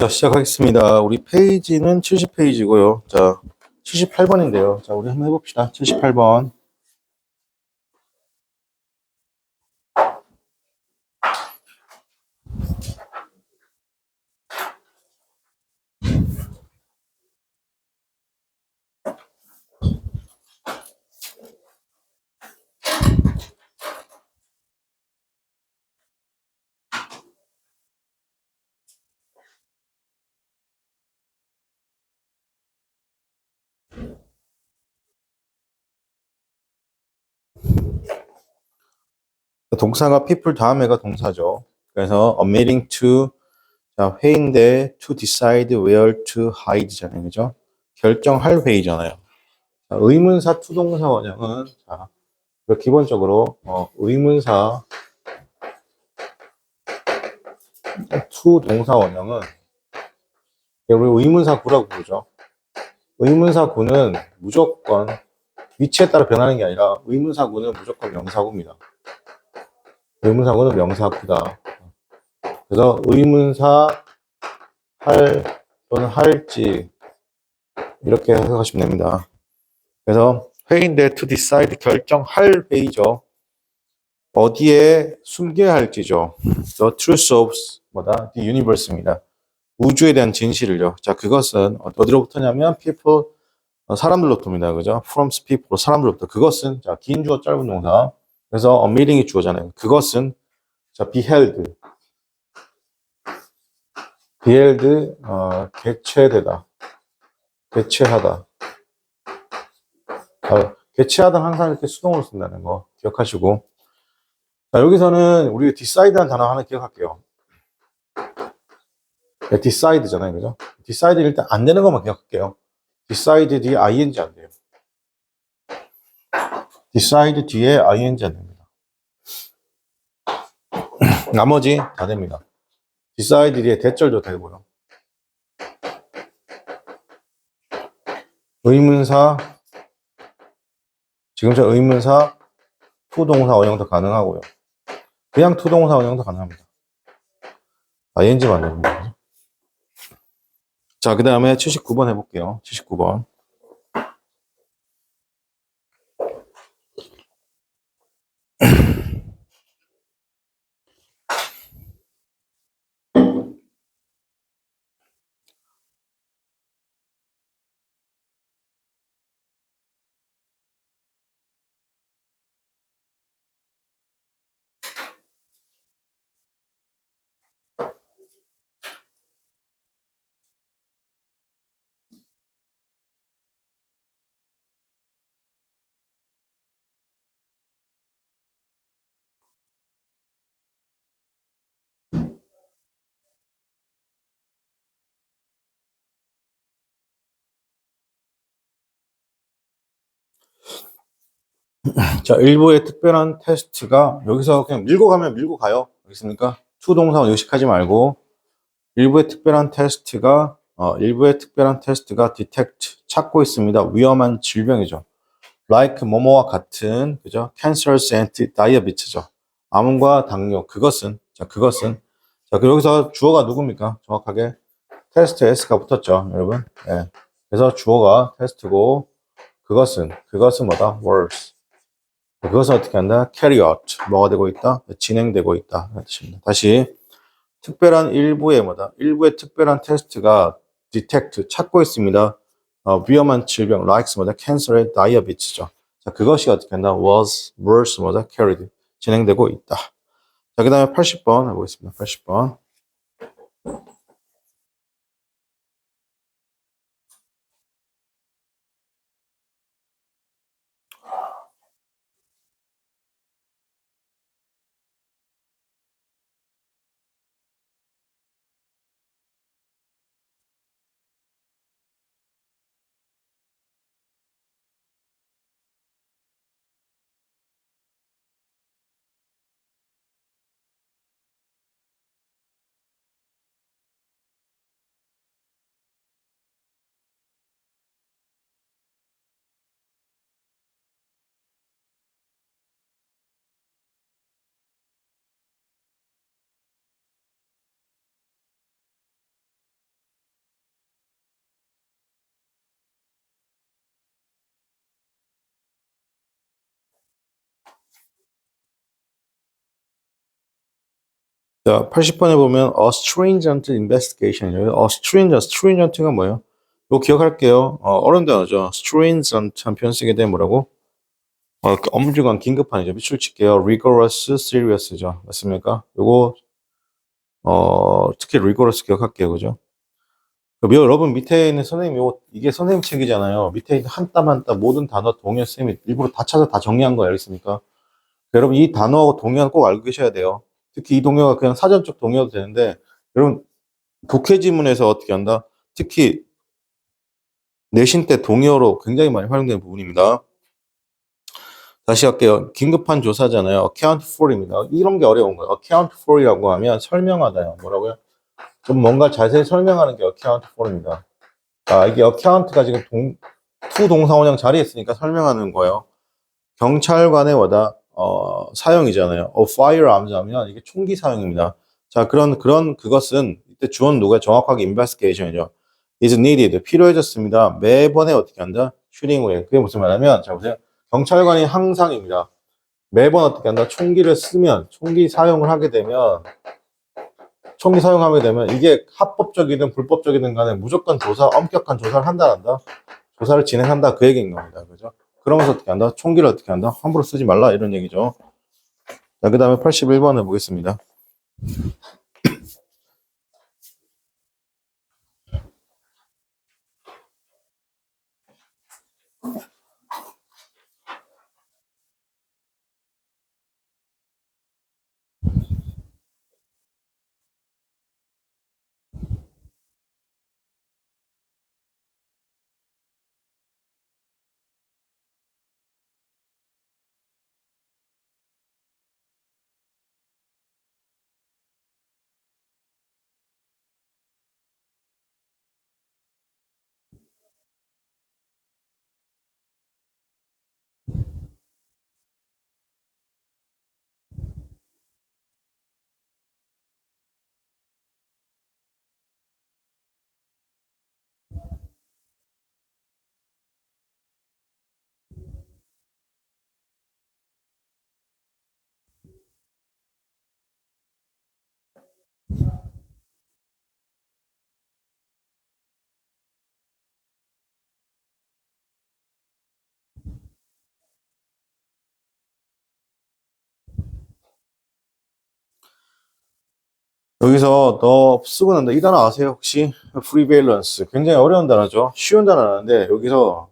자, 시작하겠습니다. 우리 페이지는 70페이지고요. 자, 78번인데요. 자, 우리 한번 해봅시다. 78번. 동사가 people 다음에가 동사죠. 그래서 a meeting to, 자, 회의인데 to decide where to hide잖아요. 그죠? 결정할 회의잖아요. 자, 의문사 투동사 원형은, 자, 기본적으로, 의문사 투 동사 원형은, 우리 의문사 구라고 부르죠. 의문사 구는 무조건 위치에 따라 변하는 게 아니라 의문사구는 무조건 명사구입니다. 의문사구는 명사구다. 그래서 의문사 할 또는 할지 이렇게 해석하시면 됩니다. 그래서 회의인데 to decide 결정할 회의죠. 어디에 숨겨야 할지죠. The truth of 뭐다? The universe입니다. 우주에 대한 진실을요. 자, 그것은 어디로부터냐면 people 사람들로부터입니다. 그죠? from people 사람들로부터. 그것은 자, 긴 주어 짧은 동사. 그래서 a meeting이 주어잖아요. 그것은 자, beheld 개최되다. 개최하다. 개최하다 항상 이렇게 수동으로 쓴다는 거 기억하시고. 자, 여기서는 우리 decide라는 단어 하나 기억할게요. 네, decide잖아요. 그죠? decide 일단 안 되는 것만 기억할게요. decide 뒤에 ing 안 돼요. decide 뒤에 ing 안 됩니다. 나머지 다 됩니다. decide 뒤에 대절도 되고요. 의문사, 지금처럼 의문사, 투동사 원형도 가능하고요. 그냥 투동사 원형도 가능합니다. ing만 됩니다. 자, 그 다음에 79번 해볼게요. 79번. 자, 일부의 특별한 테스트가 여기서 그냥 밀고 가면 밀고 가요. 알겠습니까? 투동사 의식하지 말고 일부의 특별한 테스트가 detect 찾고 있습니다. 위험한 질병이죠. like 뭐뭐와 같은 그죠? cancers and diabetes죠. 암과 당뇨 그것은 자, 그리고 여기서 주어가 누굽니까? 정확하게 테스트 s가 붙었죠, 여러분. 네. 그래서 주어가 테스트고 그것은 뭐다? worse. 그것은 어떻게 한다? carry out. 뭐가 되고 있다? 진행되고 있다. 뜻입니다. 다시 특별한 일부의 뭐다? 일부의 특별한 테스트가 detect 찾고 있습니다. 위험한 질병, like 뭐다? cancer, diabetes죠. 자, 그것이 어떻게 한다? was, worse 뭐다? carried. 진행되고 있다. 자, 그 다음에 80번 해보겠습니다. 80번. 자, 80번에 보면 a stringent investigation이에요. stringent가 뭐예요? 이거 기억할게요. 어려운 단어죠. stringent 한 표현 쓰게 되면 뭐라고? 엄중한 긴급한이죠. 밑줄 칠게요. rigorous, serious죠. 맞습니까? 요거 특히 rigorous 기억할게요. 그죠? 그럼 여러분 밑에 있는 선생님 이게 선생님 책이잖아요. 밑에 있는 한 땀 한 땀 모든 단어 동요 쌤이 일부러 다 찾아 다 정리한 거 알겠습니까? 여러분 이 단어하고 동요는 꼭 알고 계셔야 돼요. 특히 이 동요가 그냥 사전적 동요도 되는데 여러분 독해 지문에서 어떻게 한다? 특히 내신 때 동요로 굉장히 많이 활용되는 부분입니다. 다시 할게요. 긴급한 조사잖아요. account for입니다. 이런 게 어려운 거예요. account for이라고 하면 설명하다요. 뭐라고요? 좀 뭔가 자세히 설명하는 게 account for입니다. 이게 account가 지금 to 동사원형 자리에 있으니까 설명하는 거예요. 경찰관의 사용이잖아요. firearms 하면 이게 총기 사용입니다. 자, 그것은 이때 주어 누가 정확하게 investigation이죠. is needed. 필요해졌습니다. 매번에 어떻게 한다? shooting 후에. 그게 무슨 말이냐면, 자, 보세요. 경찰관이 항상입니다. 매번 어떻게 한다? 총기 사용하게 되면 이게 합법적이든 불법적이든 간에 무조건 엄격한 조사를 한다. 조사를 진행한다. 그 얘기인 겁니다. 그죠? 그러면서 어떻게 한다? 총기를 어떻게 한다? 함부로 쓰지 말라. 이런 얘기죠. 자, 그 다음에 81번을 보겠습니다. 여기서 더 쓰고 난다. 이 단어 아세요? 혹시? prevalence. 굉장히 어려운 단어죠. 쉬운 단어인데 여기서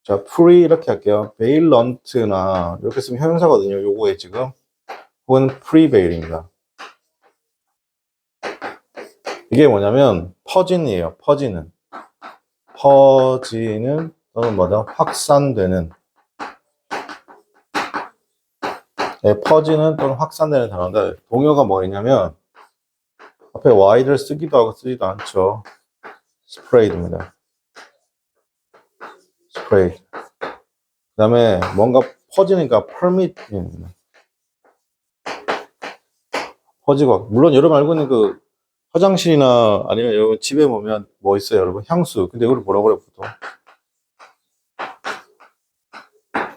자, free 이렇게 할게요. valent나 이렇게 쓰면 형용사거든요. 요거에 지금 혹은 prevail입니다. 이게 뭐냐면 퍼진이에요. 퍼지는 또는 뭐다? 확산되는 퍼지는 또는 확산되는 단어인데 동요가 뭐냐면 앞에 wide를 쓰기도 하고 쓰지도 않죠. spread입니다. spread. 그 다음에 뭔가 퍼지니까 permit입니다. 퍼지고 물론 여러분 알고 있는 그 화장실이나 아니면 여러분 집에 보면 뭐 있어요 여러분? 향수. 근데 이걸 뭐라고 그래요 보통?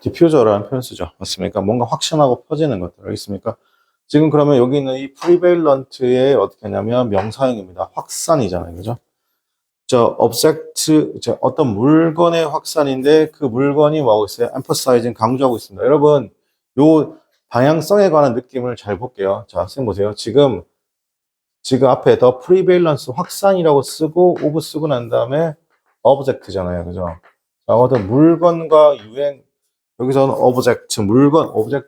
디퓨저라는 표현 쓰죠. 맞습니까? 뭔가 확신하고 퍼지는 것들 알겠습니까? 지금 그러면 여기 있는 이 prevalent의 어떻게 하냐면 명사형입니다. 확산이잖아요. 그죠? 어떤 물건의 확산인데 그 물건이 뭐하고 있어요? emphasizing 강조하고 있습니다. 여러분 요 방향성에 관한 느낌을 잘 볼게요. 자, 선생님 보세요. 지금 앞에 더 prevalence 확산이라고 쓰고 of 쓰고 난 다음에 object잖아요. 그죠? 자, 어떤 물건과 유행 여기서는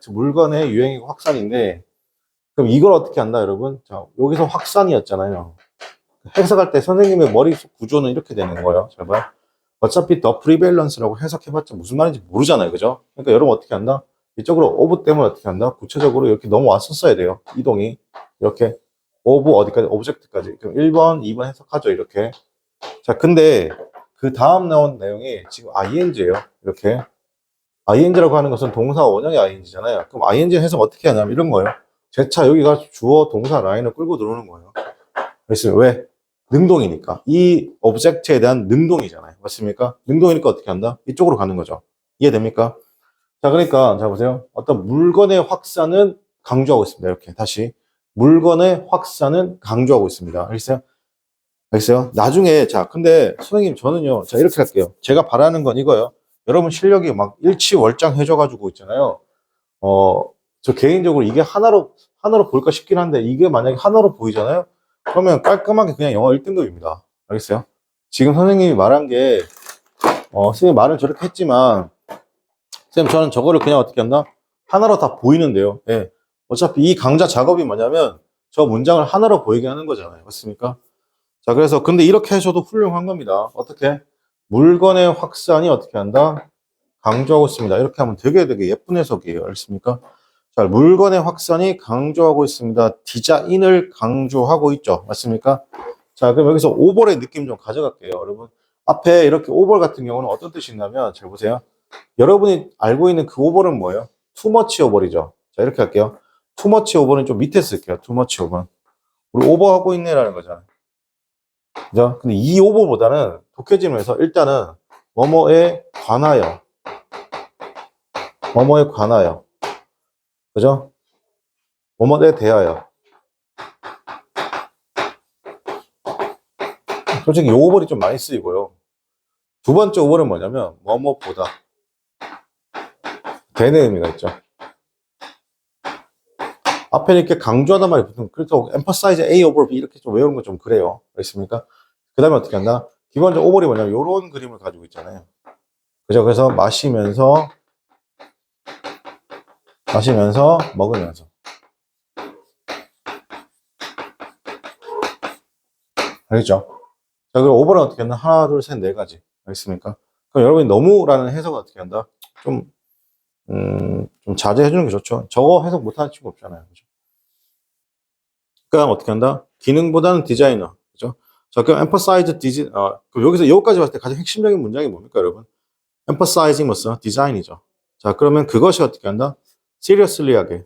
물건의 유행이고 확산인데 그럼 이걸 어떻게 한다 여러분? 자, 여기서 확산이었잖아요. 해석할 때 선생님의 머릿속 구조는 이렇게 되는 거예요. 잘 봐요. 어차피 더 프리밸런스라고 해석해봤자 무슨 말인지 모르잖아요. 그죠? 그러니까 여러분 어떻게 한다? 이쪽으로 오브 때문에 어떻게 한다? 구체적으로 이렇게 넘어왔었어야 돼요. 이동이. 이렇게. 오브 어디까지? 오브젝트까지. 그럼 1번, 2번 해석하죠. 이렇게. 자, 근데 그 다음 나온 내용이 지금 ing예요. 이렇게. ing라고 하는 것은 동사 원형의 ing잖아요. 그럼 ing 해석 어떻게 하냐면 이런 거예요. 제차 여기가 주어 동사 라인을 끌고 들어오는 거예요. 그래서 왜? 능동이니까. 이 오브젝트에 대한 능동이잖아요. 맞습니까? 능동이니까 어떻게 한다? 이쪽으로 가는 거죠. 이해됩니까? 자, 그러니까, 자, 보세요. 어떤 물건의 확산은 강조하고 있습니다. 이렇게. 다시. 물건의 확산은 강조하고 있습니다. 알겠어요? 알겠어요? 나중에, 자, 근데 선생님, 저는요, 자, 이렇게 할게요. 제가 바라는 건 이거예요. 여러분 실력이 막 일치월장해져가지고 있잖아요. 어, 저 개인적으로 이게 하나로 보일까 싶긴 한데, 이게 만약에 하나로 보이잖아요? 그러면 깔끔하게 그냥 영어 1등급입니다. 알겠어요? 지금 선생님이 말한 게, 선생님 말은 저렇게 했지만, 선생님 저는 저거를 그냥 어떻게 한다? 하나로 다 보이는데요. 예. 어차피 이 강좌 작업이 뭐냐면, 저 문장을 하나로 보이게 하는 거잖아요. 맞습니까? 자, 그래서, 근데 이렇게 하셔도 훌륭한 겁니다. 어떻게? 물건의 확산이 어떻게 한다? 강조하고 있습니다. 이렇게 하면 되게 예쁜 해석이에요. 알겠습니까? 자, 물건의 확산이 강조하고 있습니다. 디자인을 강조하고 있죠. 맞습니까? 자, 그럼 여기서 오버의 느낌 좀 가져갈게요. 여러분. 앞에 이렇게 오버 같은 경우는 어떤 뜻이 있냐면, 잘 보세요. 여러분이 알고 있는 그 오버는 뭐예요? 투머치 오버이죠. 자, 이렇게 할게요. 투머치 오버는 좀 밑에 쓸게요. 투머치 오버. 우리 오버하고 있네라는 거잖아요. 그죠? 근데 이 오버보다는 독해지면서 일단은 뭐뭐에 관하여. 뭐뭐에 관하여. 그죠? 뭐뭐에 대하여. 솔직히 이 오버이 좀 많이 쓰이고요. 두 번째 오버는 뭐냐면 뭐뭐보다 되는 의미가 있죠. 앞에 이렇게 강조하단 말이 붙으면 그래서 emphasize A over B 이렇게 좀 외우는 거 좀 그래요. 알겠습니까? 그 다음에 어떻게 한다? 기본적으로 오버이 뭐냐면 이런 그림을 가지고 있잖아요. 그죠? 그래서 마시면서 먹으면서. 알겠죠? 자, 그럼 오버는 어떻게 한다? 하나, 둘, 셋, 네 가지. 알겠습니까? 그럼 여러분이 너무라는 해석은 어떻게 한다? 좀 자제해주는 게 좋죠. 저거 해석 못하는 친구 없잖아요. 그죠? 그럼 어떻게 한다? 기능보다는 디자이너. 그죠? 자, 그럼 emphasize 그럼 여기서 여기까지 봤을 때 가장 핵심적인 문장이 뭡니까, 여러분? emphasizing 뭐죠? 디자인이죠. 자, 그러면 그것이 어떻게 한다? seriously하게.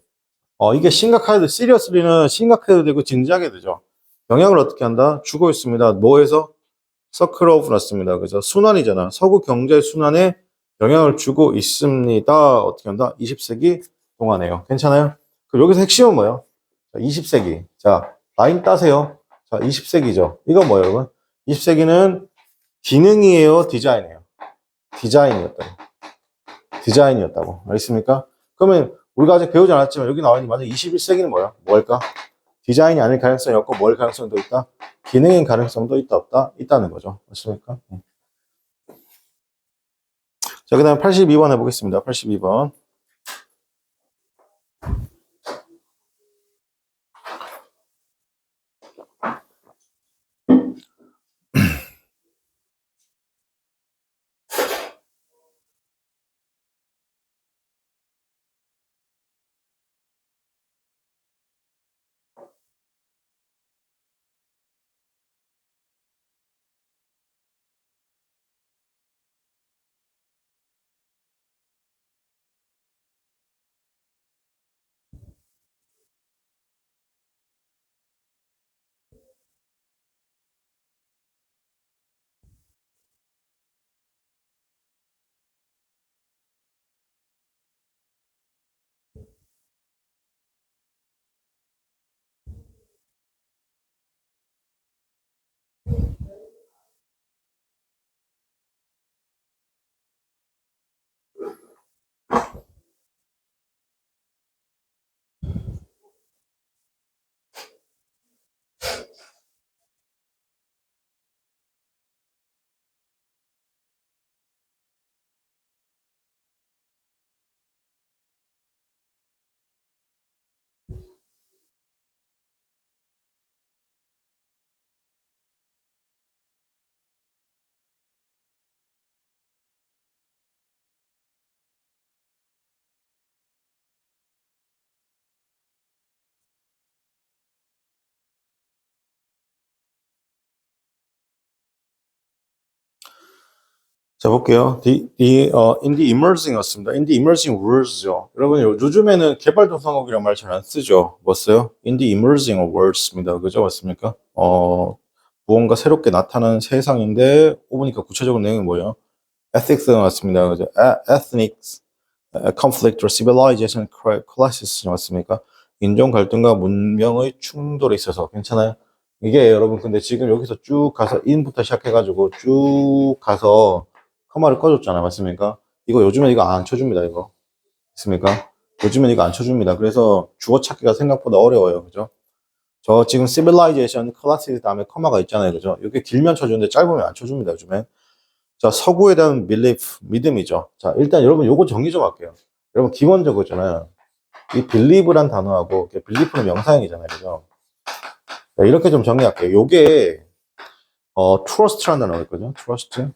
이게 seriously는 심각해도 되고 진지하게 되죠. 영향을 어떻게 한다? 주고 있습니다. 뭐에서? 서클 오브 났습니다. 그래서 순환이잖아. 서구 경제 순환에 영향을 주고 있습니다. 어떻게 한다? 20세기 동안에요. 괜찮아요? 그럼 여기서 핵심은 뭐예요? 자, 20세기. 자, 라인 따세요. 자, 20세기죠. 이건 뭐예요, 여러분? 20세기는 기능이에요, 디자인이에요? 디자인이었다고. 알겠습니까? 그러면 우리가 아직 배우지 않았지만 여기 나와 있는 만약 21세기는 뭐야? 뭘까? 디자인이 아닐 가능성이 없고 뭘 가능성도 있다? 기능인 가능성도 있다 없다? 있다는 거죠. 맞습니까? 자, 그 다음에 82번 해보겠습니다. 82번. 자, 볼게요. in the emerging 였습니다. in the emerging worlds죠. 여러분, 요즘에는 개발도상국이란 말 잘 안 쓰죠. 뭐 써요? in the emerging worlds입니다. 그죠? 맞습니까? 무언가 새롭게 나타나는 세상인데, 보니까 구체적인 내용이 뭐예요? ethics가 나왔습니다. 그죠? ethnics, conflict or civilization crisis 맞습니까? 인종 갈등과 문명의 충돌에 있어서 괜찮아요? 이게 여러분 근데 지금 여기서 쭉 가서 in부터 시작해가지고 쭉 가서 커마를 꺼줬잖아요. 맞습니까? 이거 요즘엔 이거 안 쳐줍니다. 이거 맞습니까? 요즘엔 이거 안 쳐줍니다. 그래서 주어 찾기가 생각보다 어려워요. 그죠? 저 지금 civilization, classic 다음에 커마가 있잖아요. 그죠? 이게 길면 쳐주는데 짧으면 안 쳐줍니다. 요즘엔. 자, 서구에 대한 belief, 믿음이죠. 자, 일단 여러분 요거 정리 좀 할게요. 여러분 기본적으로잖아요. 이 believe란 단어하고 belief는 명사형이잖아요. 그죠? 자, 이렇게 좀 정리할게요. 요게 trust라는 단어가 있거든요. trust.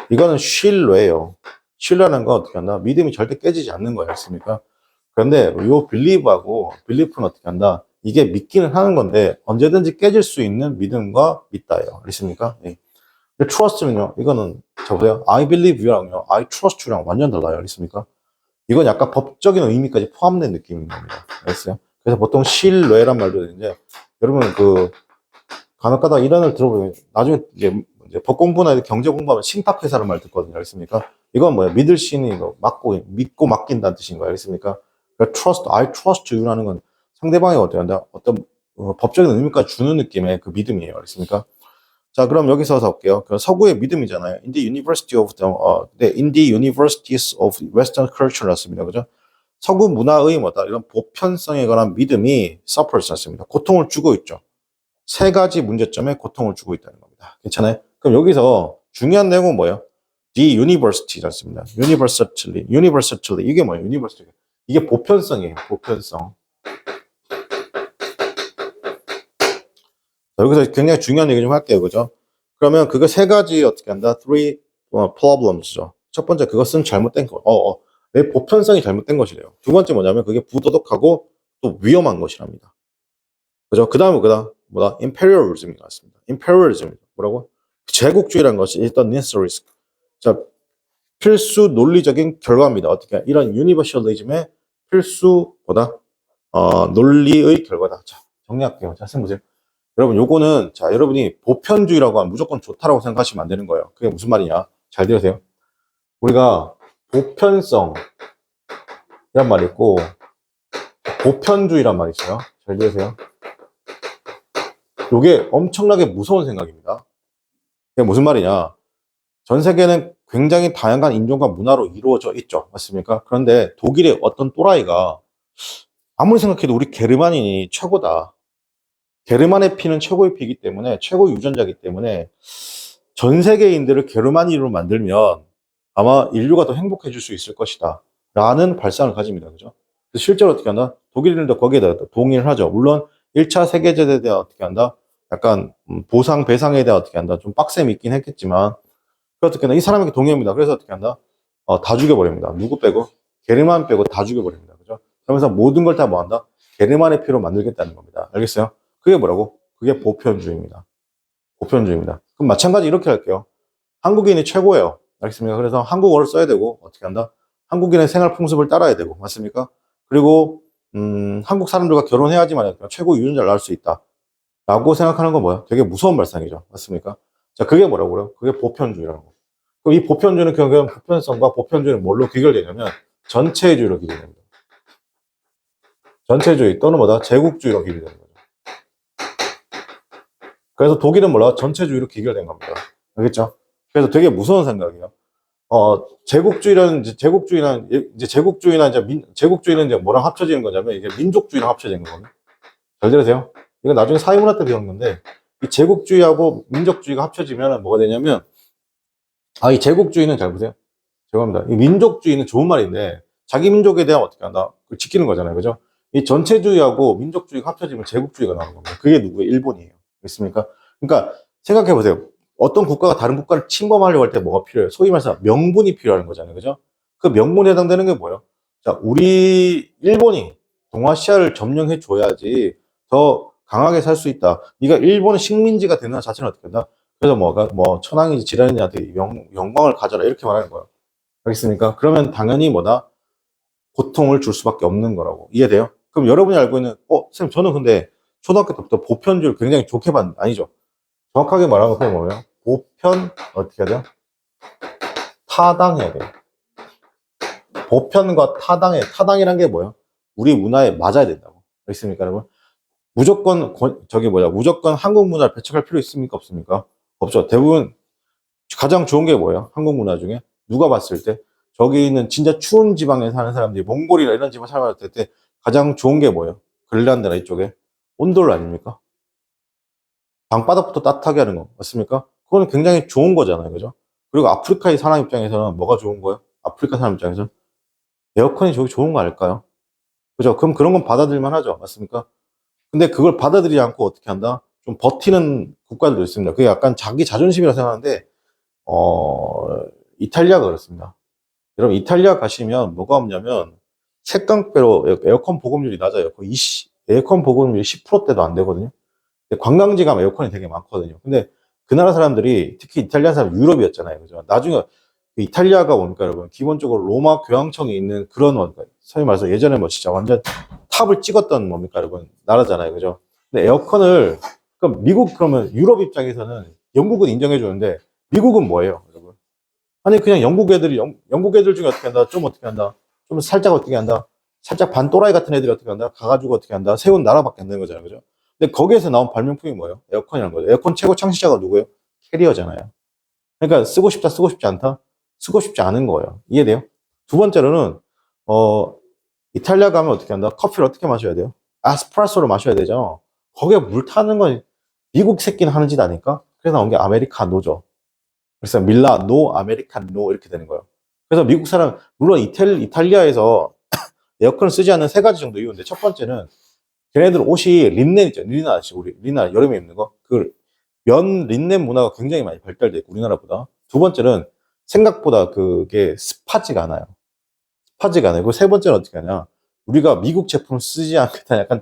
이거는 신뢰예요. 신뢰라는 건 어떻게 한다? 믿음이 절대 깨지지 않는 거예요. 알겠습니까? 그런데 요 believe하고 belief는 어떻게 한다? 이게 믿기는 하는 건데 언제든지 깨질 수 있는 믿음과 믿다예요. 알겠습니까? 예. 근데 trust는요. 이거는 저보세요. I believe you랑요. I trust you랑 완전 달라요. 알겠습니까? 이건 약간 법적인 의미까지 포함된 느낌인 겁니다. 알겠어요? 그래서 보통 신뢰란 말도 있는데 여러분 그 간혹가다 이런 걸 들어보면 나중에 이제 법 공부나 경제 공부하면 신탁회사라는 말 듣거든요. 알겠습니까? 이건 뭐야? 믿을 신이 믿고 맡긴다는 뜻인 거예요. 알겠습니까? 그러니까 trust, I trust you라는 건 상대방이 어떻게 한다? 어떤 법적인 의미까지 주는 느낌의 그 믿음이에요. 알겠습니까? 자, 그럼 여기서 볼게요. 그 서구의 믿음이잖아요. In the universities of Western culture였습니다. 그죠? 서구 문화의 뭐다? 이런 보편성에 관한 믿음이 suffers 습니다. 고통을 주고 있죠. 세 가지 문제점에 고통을 주고 있다는 겁니다. 괜찮아요? 그럼 여기서 중요한 내용은 뭐예요? The university였습니다. universally. 이게 뭐예요? universally. 이게 보편성이에요. 보편성. 자, 여기서 굉장히 중요한 얘기 좀 할게요. 그죠? 그러면 그거 세 가지 어떻게 한다? Three problems죠. 첫 번째, 그것은 잘못된 거. 왜 보편성이 잘못된 것이래요. 두 번째 뭐냐면 그게 부도덕하고 또 위험한 것이랍니다. 그죠? 그 다음에 뭐다? imperialism이 나왔습니다. imperialism. 뭐라고? 제국주의라는 것이 일단 necessary. 자, 필수 논리적인 결과입니다. 어떻게? 이런 universalism의 필수 논리의 결과다. 자, 정리할게요. 자, 선생님 보세요. 여러분, 요거는, 자, 여러분이 보편주의라고 하면 무조건 좋다라고 생각하시면 안 되는 거예요. 그게 무슨 말이냐? 잘 들으세요. 우리가 보편성이란 말이 있고, 보편주의란 말이 있어요. 잘 들으세요. 요게 엄청나게 무서운 생각입니다. 그게 무슨 말이냐? 전 세계는 굉장히 다양한 인종과 문화로 이루어져 있죠. 맞습니까? 그런데 독일의 어떤 또라이가 아무리 생각해도 우리 게르만인이 최고다. 게르만의 피는 최고의 피이기 때문에 최고의 유전자이기 때문에 전 세계인들을 게르만인으로 만들면 아마 인류가 더 행복해질 수 있을 것이다. 라는 발상을 가집니다. 그죠? 그래서 실제로 어떻게 한다? 독일인들도 거기에 대해 동의를 하죠. 물론 1차 세계대전에 대해 어떻게 한다? 약간 보상, 배상에 대해 어떻게 한다? 좀 빡셈이 있긴 했겠지만 어떻게 한다? 이 사람에게 동의합니다. 그래서 어떻게 한다? 다 죽여버립니다. 누구 빼고? 게르만 빼고 다 죽여버립니다. 그죠? 그러면서 모든 걸 다 뭐 한다? 게르만의 피로 만들겠다는 겁니다. 알겠어요? 그게 뭐라고? 그게 보편주의입니다. 보편주의입니다. 그럼 마찬가지 이렇게 할게요. 한국인이 최고예요. 알겠습니까? 그래서 한국어를 써야 되고, 어떻게 한다? 한국인의 생활 풍습을 따라야 되고, 맞습니까? 그리고, 한국 사람들과 결혼해야지만 최고 유전자를 낳을 수 있다. 라고 생각하는 건 뭐야? 되게 무서운 발상이죠. 맞습니까? 자, 그게 뭐라고 그래요? 그게 보편주의라는 거. 그럼 이 보편주의는 결국은 보편성과 보편주의는 뭘로 귀결되냐면 전체주의로 귀결됩니다. 전체주의 또는 뭐다? 제국주의로 귀결되는 거죠. 그래서 독일은 뭐라? 전체주의로 귀결된 겁니다. 알겠죠? 그래서 되게 무서운 생각이에요. 제국주의는 이제 뭐랑 합쳐지는 거냐면 이게 민족주의랑 합쳐지는 거거든요. 잘 들으세요? 이거 나중에 사회문화 때 배운 건데 이 제국주의하고 민족주의가 합쳐지면 뭐가 되냐면 이 제국주의는 잘 보세요. 죄송합니다. 이 민족주의는 좋은 말인데 자기 민족에 대한 어떻게 한다? 그걸 지키는 거잖아요. 그죠? 이 전체주의하고 민족주의가 합쳐지면 제국주의가 나오는 겁니다. 그게 누구예요? 일본이에요. 그렇습니까? 그러니까 생각해 보세요. 어떤 국가가 다른 국가를 침범하려고 할 때 뭐가 필요해요? 소위 말해서 명분이 필요한 거잖아요. 그죠? 그 명분에 해당되는 게 뭐예요? 자, 우리 일본이 동아시아를 점령해 줘야지 더 강하게 살 수 있다. 네가 일본의 식민지가 되는 자체는 어떻게 된다? 그래서 천황이지 지랄이냐한테 영광을 가져라 이렇게 말하는 거예요. 알겠습니까? 그러면 당연히 고통을 줄 수밖에 없는 거라고. 이해돼요? 그럼 여러분이 알고 있는, 선생님, 저는 근데 초등학교 때부터 보편주의를 굉장히 좋게 봤는데, 아니죠. 정확하게 말하면 그게 뭐예요? 어떻게 해야 돼요? 타당해야 돼요. 보편과 타당이란 게 뭐예요? 우리 문화에 맞아야 된다고. 알겠습니까, 여러분? 무조건 무조건 한국 문화를 배척할 필요 있습니까, 없습니까? 없죠. 대부분 가장 좋은 게 뭐예요? 한국 문화 중에 누가 봤을 때 저기 있는 진짜 추운 지방에 사는 사람들이 몽골이나 이런 지방 살아갈 때 가장 좋은 게 뭐예요? 그린란드나 이쪽에 온돌 아닙니까? 방바닥부터 따뜻하게 하는 거 맞습니까? 그거는 굉장히 좋은 거잖아요, 그죠? 그리고 아프리카의 사람 입장에서는 뭐가 좋은 거예요? 아프리카 사람 입장에서는 에어컨이 저기 좋은 거 아닐까요? 그죠? 그럼 그런 건 받아들일만 하죠, 맞습니까? 근데 그걸 받아들이지 않고 어떻게 한다? 좀 버티는 국가들도 있습니다. 그게 약간 자기 자존심이라 생각하는데 어, 이탈리아가 그렇습니다. 여러분, 이탈리아 가시면 뭐가 없냐면 색깡배로 에어컨 보급률이 낮아요. 거의 에어컨 보급률이 10%대도 안 되거든요. 근데 관광지 가면 에어컨이 되게 많거든요. 근데 그 나라 사람들이 특히 이탈리아 사람 유럽이었잖아요. 그죠? 나중에 이탈리아가 뭡니까, 여러분? 기본적으로 로마 교황청이 있는 그런 소위 말해서 예전에 뭐 진짜 완전 탑을 찍었던 뭡니까, 여러분? 나라잖아요. 그죠? 근데 에어컨을 그럼 미국 그러면 유럽 입장에서는 영국은 인정해 주는데 미국은 뭐예요, 여러분? 아니 그냥 영국 애들 중에 어떻게 한다? 좀 어떻게 한다? 좀 살짝 어떻게 한다? 살짝 반 또라이 같은 애들이 어떻게 한다? 가가지고 어떻게 한다? 세운 나라밖에 안 되는 거잖아요, 그죠? 근데 거기에서 나온 발명품이 뭐예요? 에어컨이라는 거죠. 에어컨 최고 창시자가 누구예요? 캐리어잖아요. 그러니까 쓰고 싶다, 쓰고 싶지 않다? 쓰고 싶지 않은 거예요. 이해돼요? 두 번째로는 어 이탈리아 가면 어떻게 한다? 커피를 어떻게 마셔야 돼요? 아스프레소를 마셔야 되죠. 거기에 물 타는 건 미국 새끼는 하는 짓 아닐까? 그래서 나온 게 아메리카노죠. 그래서 밀라노, 아메리카노 이렇게 되는 거예요. 그래서 미국 사람 물론 이탈리아에서 에어컨을 쓰지 않는 세 가지 정도 이유인데 첫 번째는 걔네들 옷이 린넨 있죠. 린넨 아시죠? 우리 린넨 여름에 입는 거. 그 면 린넨 문화가 굉장히 많이 발달돼 있고 우리나라보다. 두 번째는 생각보다 그게 습하지가 않아요. 습하지가 않아요. 그리고 세 번째는 어떻게 하냐? 우리가 미국 제품을 쓰지 않겠다. 약간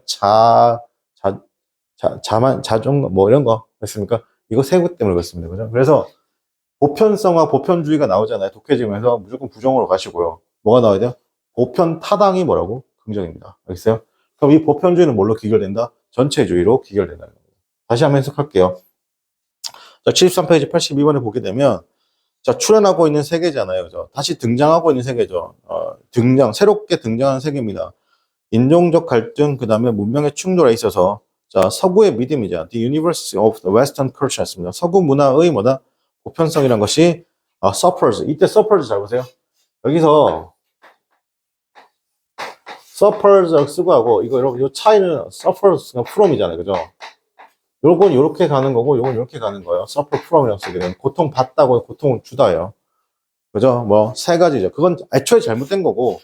자존 뭐 이런 거 됐습니까? 이거 세 개 때문에 그렇습니다. 그죠? 그래서 보편성과 보편주의가 나오잖아요. 독해지면서 무조건 부정으로 가시고요. 뭐가 나와야 돼요? 보편 타당이 뭐라고? 긍정입니다. 알겠어요? 그럼 이 보편주의는 뭘로 귀결된다? 전체주의로 귀결된다는 겁니다. 다시 한번 해석할게요. 자, 73페이지 82번에 보게 되면 자, 출현하고 있는 세계잖아요. 그죠? 다시 등장하고 있는 세계죠. 새롭게 등장한 세계입니다. 인종적 갈등, 그 다음에 문명의 충돌에 있어서 자, 서구의 믿음이자 The Universe of the Western Culture였습니다. 서구 문화의 뭐다? 보편성이란 것이 suffers. 이때 suffers 잘 보세요. 여기서 suffers 쓰고 하고 이거 여러분 이 차이는 suffers가 from이잖아요. 그죠? 요건 이렇게 가는 거고 요건 이렇게 가는 거예요. suffer from이라고 쓰게 되면 고통 받다고 고통을 주다예요. 그죠? 뭐 세 가지죠. 그건 애초에 잘못된 거고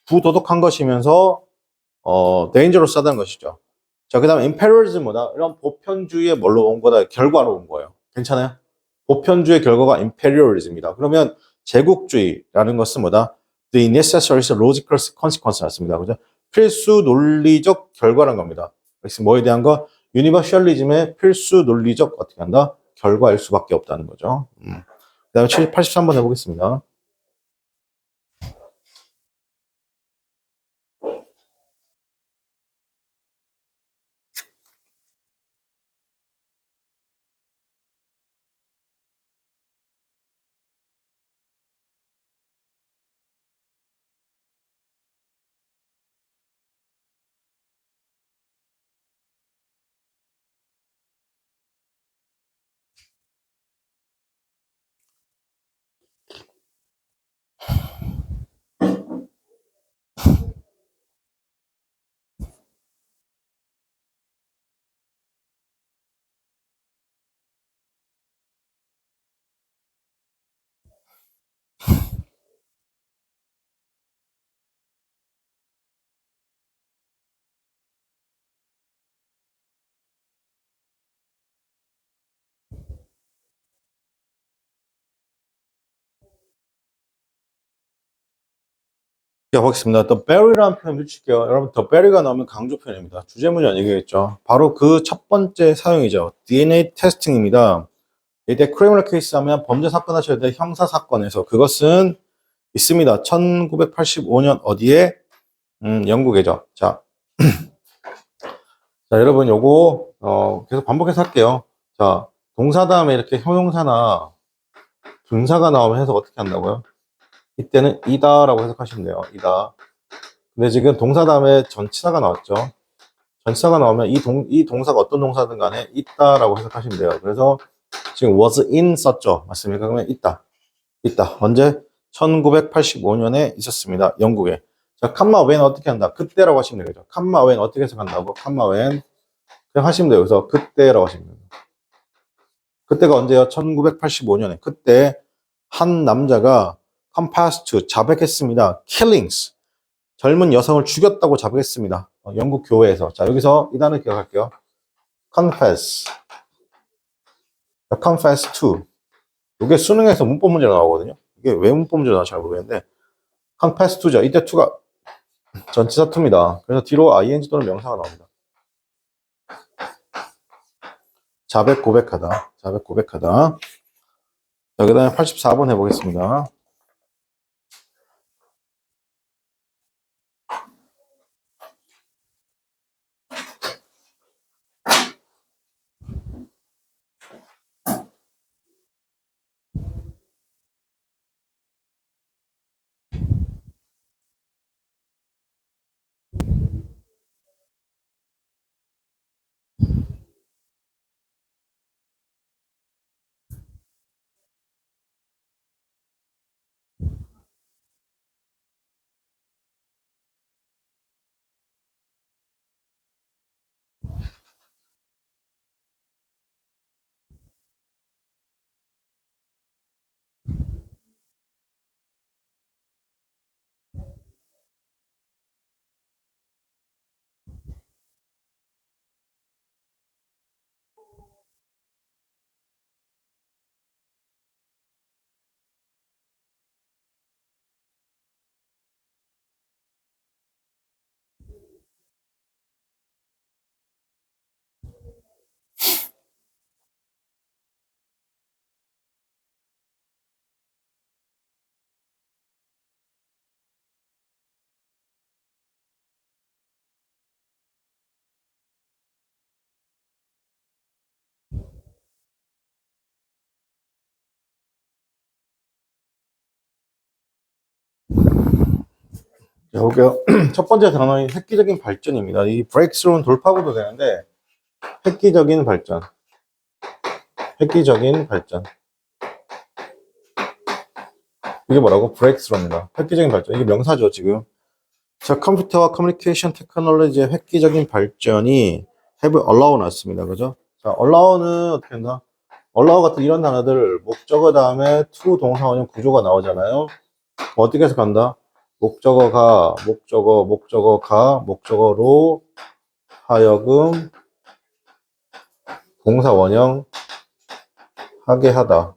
부도덕한 것이면서 dangerous 하다는 것이죠. 자, 그 다음에 imperialism보다 이런 보편주의의 뭘로 온 거다? 결과로 온 거예요. 괜찮아요? 보편주의 결과가 imperialism입니다. 그러면 제국주의라는 것은 뭐다? The necessary logical consequence였습니다. 그죠? 필수 논리적 결과란 겁니다. 그래서 뭐에 대한 거? 유니버셜리즘의 필수 논리적 어떻게 한다? 결과일 수밖에 없다는 거죠. 그 다음에 83번 해보겠습니다. 자, 보겠습니다. The berry라는 표현 붙일게요. 여러분, the berry가 나오면 강조 표현입니다. 주제문이 아니겠죠. 바로 그 첫 번째 사용이죠. DNA 테스팅입니다. 이때 크리미널 케이스 하면 범죄 사건 하셔야 돼. 형사 사건에서 그것은 있습니다. 1985년 어디에? 영국이죠. 자, 자, 여러분 요거 계속 반복해서 할게요. 자, 동사 다음에 이렇게 형용사나 분사가 나오면 해석 어떻게 한다고요? 이때는 이다라고 해석하시면 돼요. 이다. 근데 지금 동사 다음에 전치사가 나왔죠. 전치사가 나오면 이 동사가 어떤 동사든 간에 있다라고 해석하시면 돼요. 그래서 지금 was in 썼죠. 맞습니까? 그러면 있다. 언제? 1985년에 있었습니다. 영국에. 자, 컴마 when 어떻게 한다? 그때라고 하시면 되겠죠. 컴마 when 어떻게 해석한다고? 컴마 when 그냥 하시면 돼요. 그래서 그때라고 하시면 돼요. 그때가 언제요? 1985년에. 그때 한 남자가 compassed 자백했습니다. killings 젊은 여성을 죽였다고 자백했습니다. 영국 교회에서. 자, 여기서 이 단어 기억할게요. confess to 이게 수능에서 문법 문제로 나오거든요. 이게 왜 문법 문제로 나올지 잘 모르겠는데 confess to죠. 이때 to가 전치사 to입니다. 그래서 뒤로 ing 또는 명사가 나옵니다. 자백 고백하다. 자, 그 다음에 84번 해보겠습니다. 자, 볼게요. 첫 번째 단어는 획기적인 발전입니다. 이 breakthrough는 돌파구도 되는데 획기적인 발전. 이게 뭐라고? breakthrough입니다. 획기적인 발전. 이게 명사죠, 지금. 자, 컴퓨터와 커뮤니케이션 테크놀로지의 획기적인 발전이 have allow 났습니다. 그죠? 자, allow는 어떻게 한다? allow 같은 이런 단어들 목적어 다음에 to 동사원형 구조가 나오잖아요. 어떻게 해석한다? 목적어로 하여금 동사 원형 하게 하다.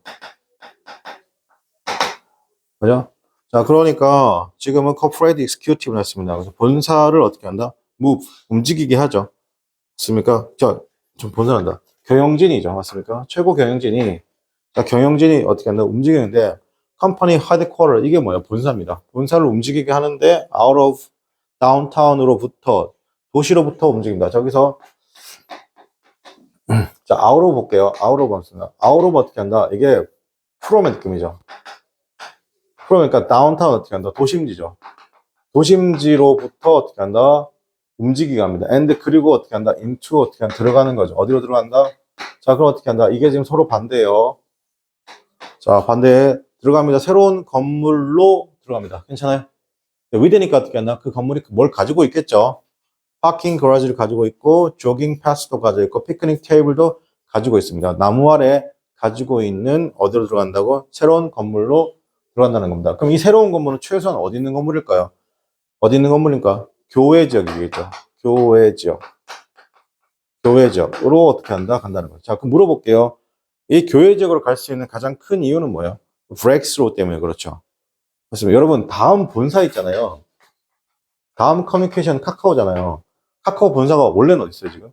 그죠? 자, 그러니까 지금은 corporate executive 냈습니다. 그래서 본사를 어떻게 한다? move, 움직이게 하죠. 맞습니까? 자, 좀 본사한다. 경영진이죠. 맞습니까? 최고 경영진이, 자, 경영진이 어떻게 한다? 움직이는데, 컴퍼니 헤드쿼터, 이게 뭐야? 본사입니다. 본사를 움직이게 하는데, out of downtown으로부터, 도시로부터 움직입니다. 저기서, 자, out of 볼게요. out of 맞습니다. out of 어떻게 한다? 이게 from의 느낌이죠. 그러니까 다운타운 어떻게 한다? 도심지죠. 도심지로부터 어떻게 한다? 움직이게 합니다. and 그리고 어떻게 한다? into 어떻게 한다? 들어가는 거죠. 어디로 들어간다? 자, 그럼 어떻게 한다? 이게 지금 서로 반대예요. 자, 반대에 들어갑니다. 새로운 건물로 들어갑니다. 괜찮아요? 위대니까 어떻게 한다? 그 건물이 뭘 가지고 있겠죠? 파킹 거라지를 가지고 있고, 조깅 패스도 가지고 있고, 피크닉 테이블도 가지고 있습니다. 나무 아래 가지고 있는 어디로 들어간다고? 새로운 건물로 들어간다는 겁니다. 그럼 이 새로운 건물은 최소한 어디 있는 건물일까요? 어디 있는 건물입니까? 교외 지역이겠죠. 교외 지역으로 어떻게 한다? 간다는 거죠. 자, 그럼 물어볼게요. 이 교외 지역으로 갈 수 있는 가장 큰 이유는 뭐예요? 브렉스로 때문에 그렇죠. 그렇습니다. 여러분, 다음 본사 있잖아요. 다음 커뮤니케이션 카카오잖아요. 카카오 본사가 원래는 어디 있어요, 지금?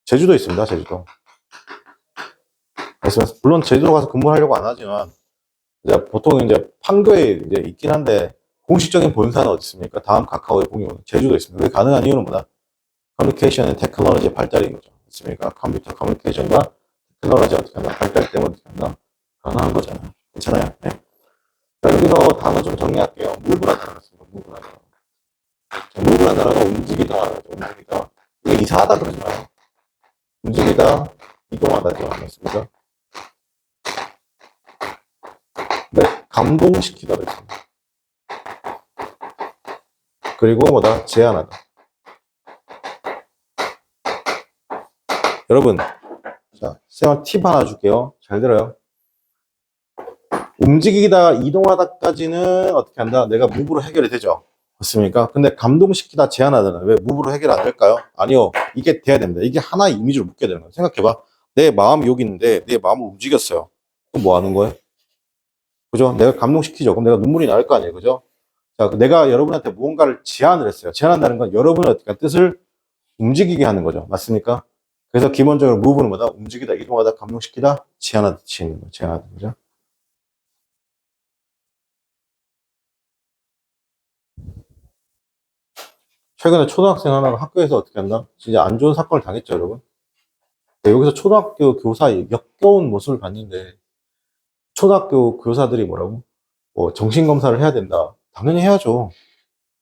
제주도에 있습니다, 제주도. 그래서 물론 제주도 가서 근무하려고 안 하지만, 이제 보통 이제 판교에 이제 있긴 한데, 공식적인 본사는 어디 있습니까? 다음 카카오의 공유는 제주도에 있습니다. 그게 가능한 이유는 뭐다? 커뮤니케이션 앤 테크놀로지의 발달인 거죠. 맞습니까? 컴퓨터 커뮤니케이션과 테크놀로지 어떻게 하나 발달 때문에 어떻게 한다? 가능한 거잖아요. 괜찮아요? 네. 자, 여기서 단어 좀 정리할게요. 무브란 단어가 있습니다. 무브란 단어가 움직이다. 이게 이상하다 그러지 마요. 움직이다, 이동하다죠. 맞습니까? 네, 감동시키다 그랬습니다. 그리고 뭐다? 제한하다. 여러분, 자, 쌤 팁 하나 줄게요. 잘 들어요. 움직이다, 이동하다까지는 어떻게 한다? 내가 무브로 해결이 되죠. 맞습니까? 근데 감동시키다, 제한하다는 왜 무브로 해결 안 될까요? 아니요. 이게 돼야 됩니다. 이게 하나의 이미지로 묶여야 되는 거예요. 생각해봐. 내 마음이 여기 있는데 내 마음을 움직였어요. 그럼 뭐 하는 거예요? 그죠? 내가 감동시키죠. 그럼 내가 눈물이 날 거 아니에요. 그죠? 자, 내가 여러분한테 무언가를 제안을 했어요. 제안한다는 건 여러분의 어떻게 뜻을 움직이게 하는 거죠. 맞습니까? 그래서 기본적으로 무브는 뭐다? 움직이다, 이동하다, 감동시키다, 제한하다, 있는 거죠. 제한하다. 그죠? 최근에 초등학생 하나가 학교에서 어떻게 한다? 진짜 안 좋은 사건을 당했죠, 여러분. 여기서 초등학교 교사의 역겨운 모습을 봤는데, 초등학교 교사들이 뭐라고? 뭐, 정신검사를 해야 된다. 당연히 해야죠.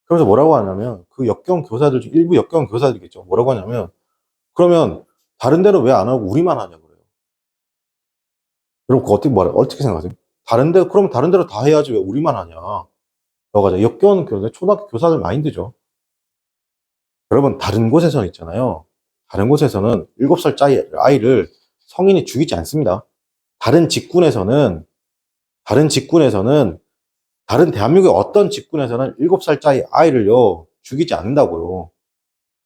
그래서 뭐라고 하냐면, 그 역겨운 교사들 중 일부 역겨운 교사들이겠죠. 뭐라고 하냐면, 그러면 다른 데로 왜 안 하고 우리만 하냐고 그래요. 여러분, 그거 어떻게 생각하세요? 그럼 다른 데로 다 해야지 왜 우리만 하냐. 여가지고 역겨운 교사, 초등학교 교사들 마인드죠. 여러분, 다른 곳에서는 있잖아요. 다른 곳에서는 7살짜리 아이를 성인이 죽이지 않습니다. 다른 직군에서는, 다른 직군에서는, 다른 대한민국의 어떤 직군에서는 7살짜리 아이를요, 죽이지 않는다고요.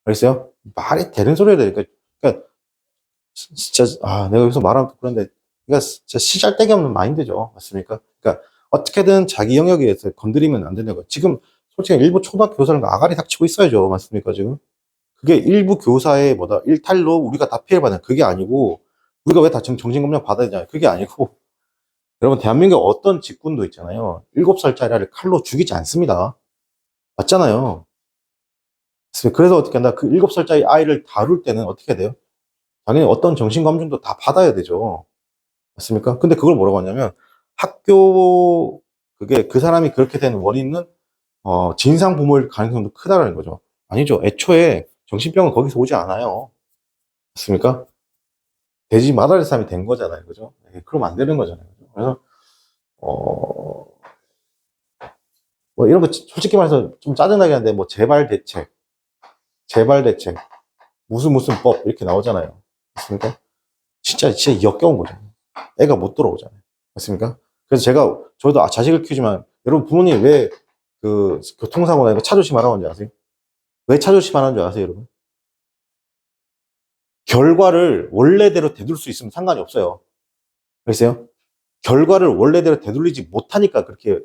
알겠어요? 말이 되는 소리 해야 되니까. 그러니까, 진짜, 내가 여기서 말하면 그런데, 그러니까 진짜 시잘데기 없는 마인드죠. 맞습니까? 그러니까, 어떻게든 자기 영역에 서 건드리면 안 된다고. 지금, 솔직히 일부 초등학교 교사는 아가리 닥치고 있어야죠. 맞습니까, 지금? 그게 일부 교사의 뭐다 일탈로 우리가 다 피해를 받는 그게 아니고 우리가 왜 다 정신검정 받아야 되냐 그게 아니고 여러분 대한민국 어떤 직군도 있잖아요 7살짜리 아이를 칼로 죽이지 않습니다 맞잖아요 그래서 어떻게 한다 그 7살짜리 아이를 다룰 때는 어떻게 해야 돼요 당연히 어떤 정신검정도 다 받아야 되죠 맞습니까 근데 그걸 뭐라고 하냐면 학교 그게 그 사람이 그렇게 되는 원인은 진상 부모일 가능성도 크다라는 거죠 아니죠 애초에 정신병은 거기서 오지 않아요 맞습니까? 되지 말아야 할 사람이 된 거잖아요. 그죠? 그러면 안 되는 거잖아요. 그래서, 어, 뭐 이런 거 솔직히 말해서 좀 짜증나게 하는데, 뭐, 재발 대책, 무슨 법, 이렇게 나오잖아요. 맞습니까? 진짜 역겨운 거죠. 애가 못 들어오잖아요. 맞습니까? 그래서 저도 자식을 키우지만, 여러분 부모님 왜 그 교통사고 나니까 차 조심하라고 하는지 아세요? 왜 차 조심하라는 줄 아세요, 여러분? 결과를 원래대로 되돌 수 있으면 상관이 없어요. 그랬어요? 결과를 원래대로 되돌리지 못하니까 그렇게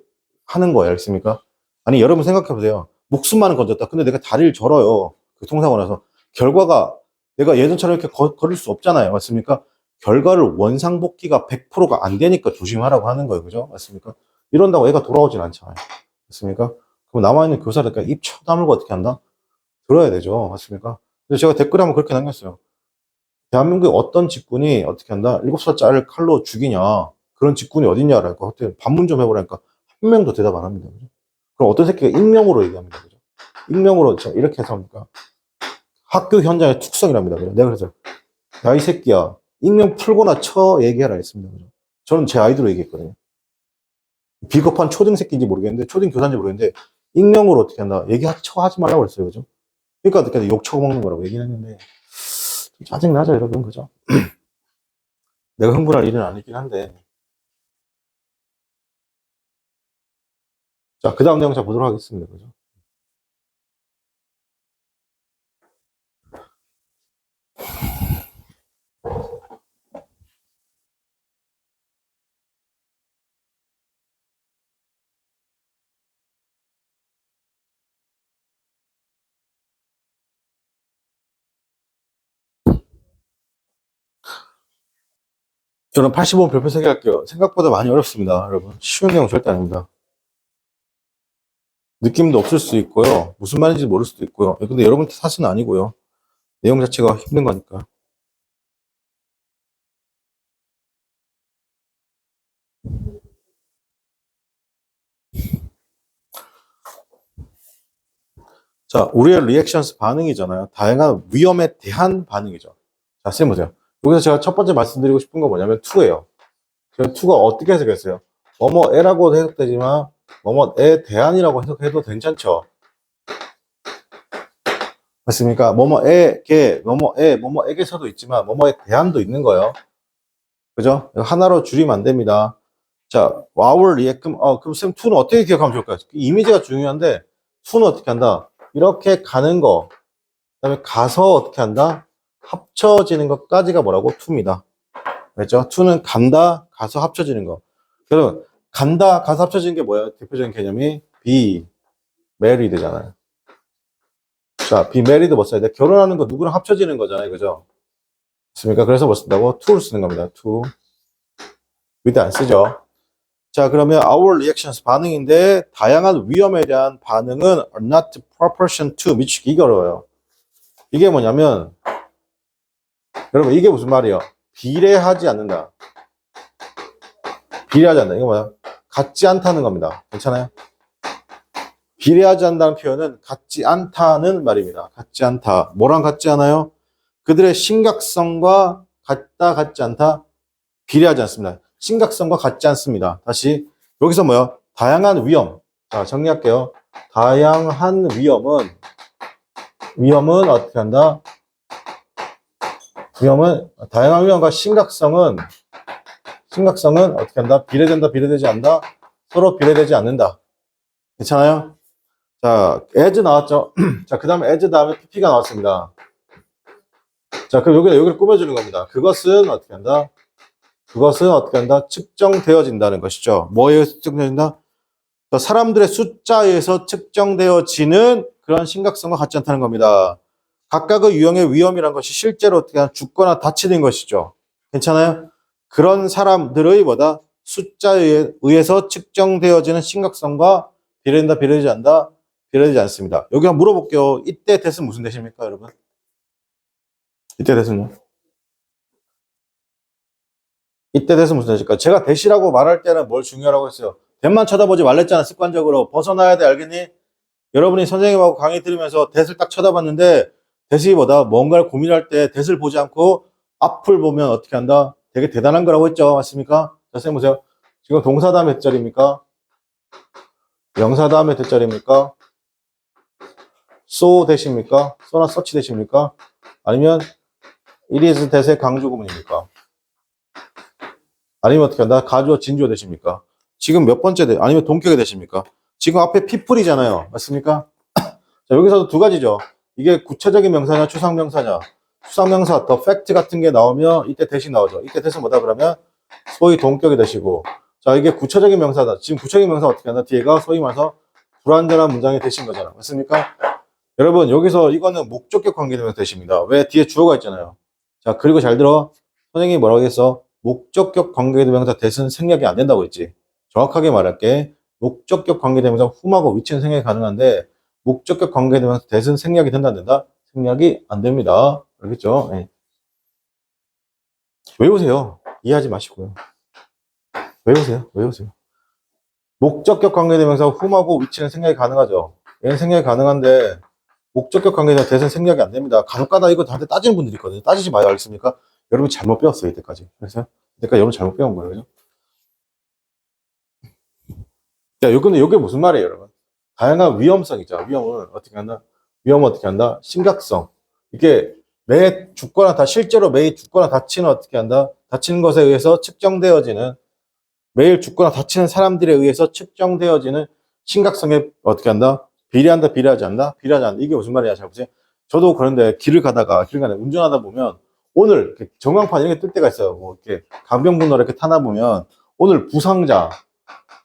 하는 거예요. 알겠습니까? 아니, 여러분 생각해 보세요. 목숨만은 건졌다. 근데 내가 다리를 절어요. 그 통사고 나서. 결과가 내가 예전처럼 이렇게 걸을 수 없잖아요. 맞습니까? 결과를 원상복귀가 100%가 안 되니까 조심하라고 하는 거예요. 그죠? 맞습니까? 이런다고 애가 돌아오진 않잖아요. 맞습니까? 그럼 남아있는 교사들까 입 쳐다물고 어떻게 한다? 들어야 되죠. 맞습니까? 그래서 제가 댓글에 한번 그렇게 남겼어요. 대한민국의 어떤 직군이 어떻게 한다? 7살짜리를 칼로 죽이냐? 그런 직군이 어딨냐라니까. 어떻게 반문 좀 해보라니까. 한 명도 대답 안 합니다. 그죠? 그럼 어떤 새끼가 익명으로 얘기합니다. 그죠? 익명으로 이렇게 해서 합니까? 학교 현장의 특성이랍니다. 그죠? 내가 그래서, 야, 이 새끼야. 익명 풀거나 쳐 얘기해라 했습니다. 그죠? 저는 제 아이디로 얘기했거든요. 비겁한 초등 새끼인지 모르겠는데, 초등 교사인지 모르겠는데, 익명으로 어떻게 한다? 쳐 하지 말라고 그랬어요. 그죠? 그러니까 어떻게 욕 처먹는 거라고 얘기를 했는데, 짜증나죠, 여러분. 그죠? 내가 흥분할 일은 아니긴 한데, 자, 그 다음 내용 자 보도록 하겠습니다. 그죠? 저는 85번 별표 3개 할게요. 생각보다 많이 어렵습니다, 여러분. 쉬운 내용 절대 아닙니다. 느낌도 없을 수 있고요. 무슨 말인지 모를 수도 있고요. 근데 여러분 탓은 아니고요. 내용 자체가 힘든 거니까. 자, 우리의 리액션스 반응이잖아요. 다양한 위험에 대한 반응이죠. 자, 쌤 보세요. 여기서 제가 첫 번째 말씀드리고 싶은 거 뭐냐면 to예요. 제가 to가 어떻게 해석했어요? 뭐뭐에라고 해석되지만 뭐뭐에 대한이라고 해석해도 괜찮죠. 맞습니까? 뭐뭐에게, 뭐뭐에게서도 있지만 뭐뭐에 대한도 있는 거예요. 그죠? 하나로 줄이면 안 됩니다. 자, our react, 그럼 쌤 to는 어떻게 기억하면 좋을까요? 이미지가 중요한데 to는 어떻게 한다? 이렇게 가는 거, 그다음에 가서 어떻게 한다? 합쳐지는 것까지가 뭐라고? to입니다. 그렇죠? to는 간다, 가서 합쳐지는 거. 그럼 간다, 가서 합쳐지는 게 뭐예요? 대표적인 개념이 be married잖아요. 자, be married 뭐 써야 돼? 결혼하는 거 누구랑 합쳐지는 거잖아요, 그죠? 맞습니까? 그래서 뭐 쓴다고? to를 쓰는 겁니다. to. with 안 쓰죠. 자, 그러면 our reactions 반응인데 다양한 위험에 대한 반응은 are not proportion to 미치기 어려워요. 이게 뭐냐면 여러분 이게 무슨 말이에요? 비례하지 않는다. 비례하지 않는다. 이거 뭐야? 같지 않다는 겁니다. 괜찮아요? 비례하지 않는다는 표현은 같지 않다는 말입니다. 같지 않다. 뭐랑 같지 않아요? 그들의 심각성과 같지 않다? 비례하지 않습니다. 심각성과 같지 않습니다. 다시 여기서 뭐요? 다양한 위험. 자, 정리할게요. 다양한 위험은 어떻게 한다? 다양한 위험과 심각성은 어떻게 한다? 비례된다, 비례되지 않는다? 서로 비례되지 않는다. 괜찮아요? 자, as 나왔죠? 자, 그 다음에 as 다음에 pp가 나왔습니다. 자, 그럼 여기를 꾸며주는 겁니다. 그것은 어떻게 한다? 측정되어진다는 것이죠. 뭐에 의해서 측정되어진다? 사람들의 숫자에 의해서 측정되어지는 그런 심각성과 같지 않다는 겁니다. 각각의 유형의 위험이란 것이 실제로 어떻게 하나 죽거나 다치는 것이죠. 괜찮아요? 그런 사람들의 숫자에 의해서 측정되어지는 심각성과 비례된다, 비례되지 않는다, 비례되지 않습니다. 여기 한번 물어볼게요. 이때 대은 무슨 대십니까, 여러분? 이때 대은요? 이때 대은 무슨 대실까요? 제가 대시라고 말할 때는 뭘 중요하라고 했어요? 대만 쳐다보지 말랬잖아, 습관적으로. 벗어나야 돼, 알겠니? 여러분이 선생님하고 강의 들으면서 대을 딱 쳐다봤는데 대이 뭔가를 고민할 때 대을 보지 않고 앞을 보면 어떻게 한다? 되게 대단한 거라고 했죠. 맞습니까? 자, 선생님 보세요. 지금 동사 다음에 대자리입니까? 명사 다음에 대자리입니까? so 대십니까? so나 such 대십니까? 아니면 it is 대세 강조 구문입니까? 아니면 어떻게 한다? 가주어 진주어 대십니까? 지금 몇 번째 아니면 동격이 되십니까? 지금 앞에 people이잖아요. 맞습니까? 자, 여기서도 두 가지죠. 이게 구체적인 명사냐, 추상명사냐. 추상명사, the fact 같은 게 나오면 이때 대신 나오죠. 이때 대신 뭐다 그러면 소위 동격이 되시고. 자, 이게 구체적인 명사다. 지금 구체적인 명사 어떻게 한다? 뒤에가 소위 말해서 불완전한 문장이 되신 거잖아. 맞습니까? 여러분, 여기서 이거는 목적격 관계대명사 되십니다. 왜? 뒤에 주어가 있잖아요. 자, 그리고 잘 들어. 선생님이 뭐라고 했어? 목적격 관계대명사 대신 생략이 안 된다고 했지. 정확하게 말할게. 목적격 관계대명사 whom하고 which는 생략이 가능한데 목적격 관계대명사 대신 생략이 된다 안 된다? 생략이 안 됩니다. 알겠죠? 네. 외우세요. 이해하지 마시고요. 외우세요. 목적격 관계대명사 whom하고 which는 생략이 가능하죠. 얘는 생략이 가능한데 목적격 관계대명사 대신 생략이 안 됩니다. 간혹가다 이거 다한테 따지는 분들이 있거든요. 따지지 마요. 알겠습니까? 여러분 잘못 배웠어요. 이때까지. 그래서 이때까지 여러분 잘못 배운 거예요. 자, 요게 무슨 말이에요, 여러분? 다양한 위험성이죠. 위험은 어떻게 한다? 심각성. 이게 실제로 매일 죽거나 다치는 어떻게 한다? 다치는 것에 의해서 측정되어지는, 매일 죽거나 다치는 사람들에 의해서 측정되어지는 심각성에 어떻게 한다? 비례한다, 비례하지 않나? 비례하지 않는다. 이게 무슨 말이야? 잘 보세요. 저도 그런데 길을 가다가 운전하다 보면 오늘 전광판 이렇게 뜰 때가 있어요. 뭐 이렇게 강변북로 이렇게 타나 보면 오늘 부상자